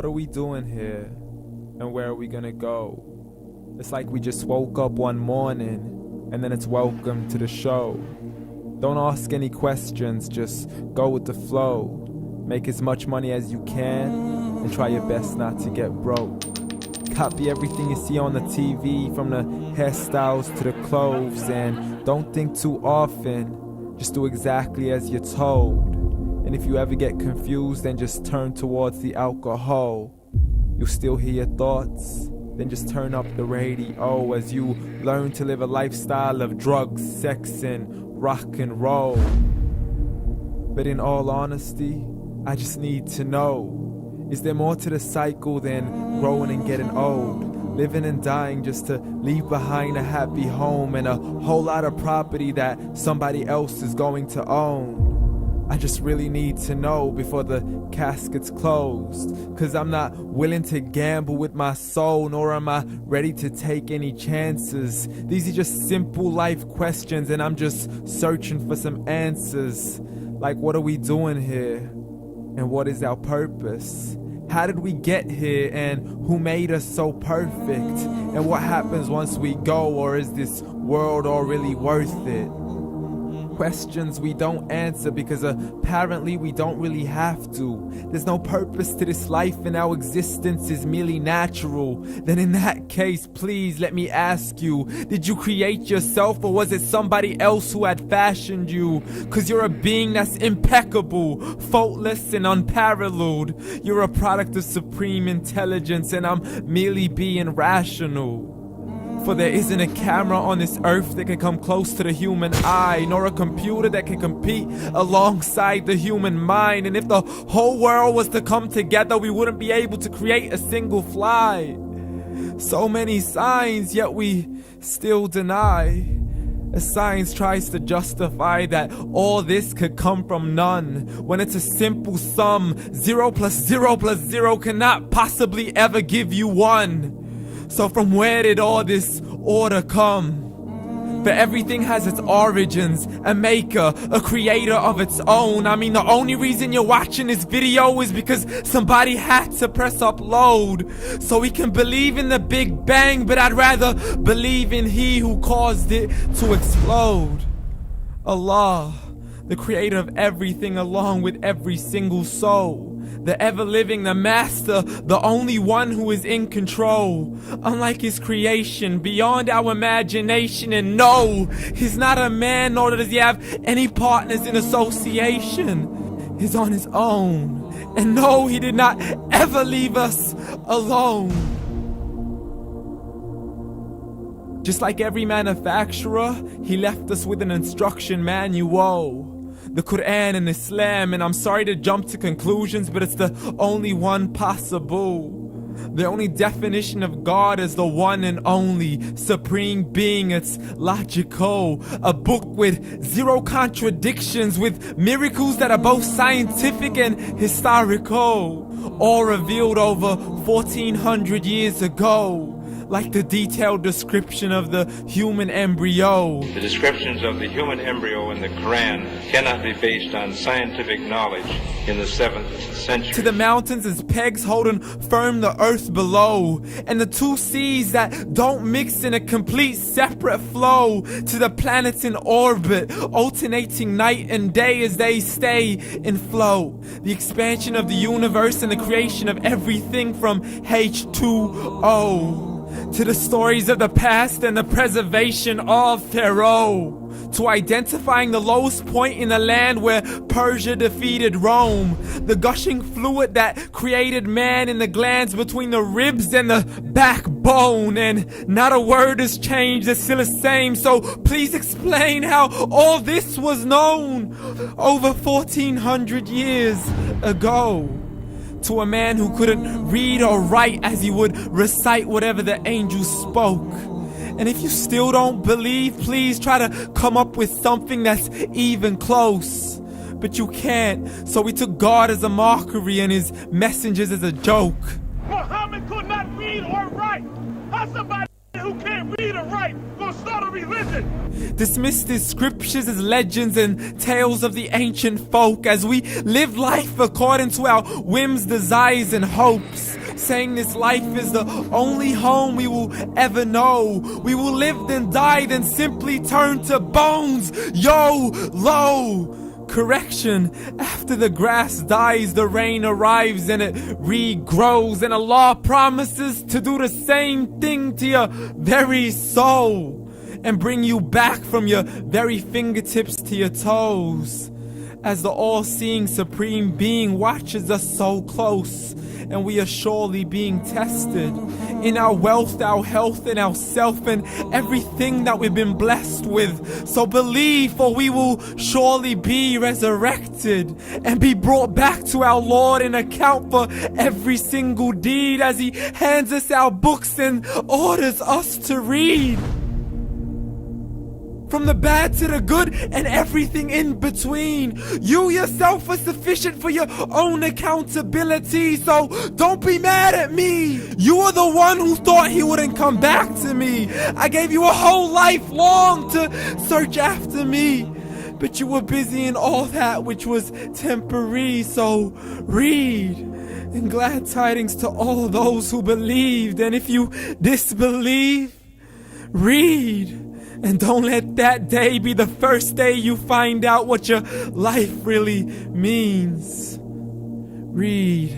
What are we doing here? And where are we gonna go? It's like we just woke up one morning and then it's welcome to the show. Don't ask any questions, just go with the flow. Make as much money as you can and try your best not to get broke. Copy everything you see on the TV, from the hairstyles to the clothes, and don't think too often, just do exactly as you're told. And if you ever get confused, then just turn towards the alcohol. You'll still hear your thoughts, then just turn up the radio as you learn to live a lifestyle of drugs, sex, and rock and roll. But in all honesty, I just need to know, is there more to the cycle than growing and getting old? Living and dying just to leave behind a happy home and a whole lot of property that somebody else is going to own. I just really need to know before the casket's closed, 'cause I'm not willing to gamble with my soul, nor am I ready to take any chances. These are just simple life questions and I'm just searching for some answers. Like, what are we doing here? And what is our purpose? How did we get here, and who made us so perfect? And what happens once we go, or is this world all really worth it? Questions we don't answer because apparently we don't really have to. There's no purpose to this life and our existence is merely natural. Then in that case, please let me ask you, did you create yourself or was it somebody else who had fashioned you? 'Cause you're a being that's impeccable, faultless and unparalleled. You're a product of supreme intelligence and I'm merely being rational. For there isn't a camera on this earth that can come close to the human eye, nor a computer that can compete alongside the human mind. And if the whole world was to come together, we wouldn't be able to create a single fly. So many signs, yet we still deny. As science tries to justify that all this could come from none, when it's a simple sum. 0 plus 0 plus 0 cannot possibly ever give you 1. So from where did all this order come? For everything has its origins, a maker, a creator of its own. I mean, the only reason you're watching this video is because somebody had to press upload. So we can believe in the Big Bang, but I'd rather believe in He who caused it to explode. Allah, the creator of everything along with every single soul. The ever-living, the master, the only one who is in control. Unlike his creation, beyond our imagination. And no, he's not a man, nor does he have any partners in association. He's on his own. And no, he did not ever leave us alone. Just like every manufacturer, he left us with an instruction manual. The Quran and Islam, and I'm sorry to jump to conclusions, but it's the only one possible. The only definition of God is the one and only supreme being. It's logical, a book with 0 contradictions, with miracles that are both scientific and historical, all revealed over 1400 years ago. Like the detailed description of the human embryo. The descriptions of the human embryo in the Quran cannot be based on scientific knowledge in the 7th century. To the mountains as pegs holding firm the earth below, and the 2 seas that don't mix in a complete separate flow. To the planets in orbit, alternating night and day as they stay in flow. The expansion of the universe and the creation of everything from H2O. To the stories of the past and the preservation of Pharaoh. To identifying the lowest point in the land where Persia defeated Rome. The gushing fluid that created man in the glands between the ribs and the backbone. And not a word has changed, it's still the same. So please explain how all this was known over 1400 years ago. To a man who couldn't read or write as he would recite whatever the angels spoke. And if you still don't believe, please try to come up with something that's even close. But you can't, so we took God as a mockery and his messengers as a joke. Muhammad could not read or write. How somebody who can't read or write gonna start a religion. Dismiss these scriptures as legends and tales of the ancient folk as we live life according to our whims, desires, and hopes. Saying this life is the only home we will ever know. We will live then die, then simply turn to bones. YOLO! Correction, after the grass dies, the rain arrives and it regrows, and Allah promises to do the same thing to your very soul and bring you back from your very fingertips to your toes, as the all-seeing supreme being watches us so close, and we are surely being tested in our wealth, our health, and our self, and everything that we've been blessed with. So believe, for we will surely be resurrected and be brought back to our Lord and account for every single deed as He hands us our books and orders us to read. From the bad to the good and everything in between. You yourself are sufficient for your own accountability, so don't be mad at me. You are the one who thought He wouldn't come back to me. I gave you a whole life long to search after me, but you were busy in all that which was temporary. So read, and glad tidings to all those who believed. And if you disbelieve, read. And don't let that day be the first day you find out what your life really means. Read.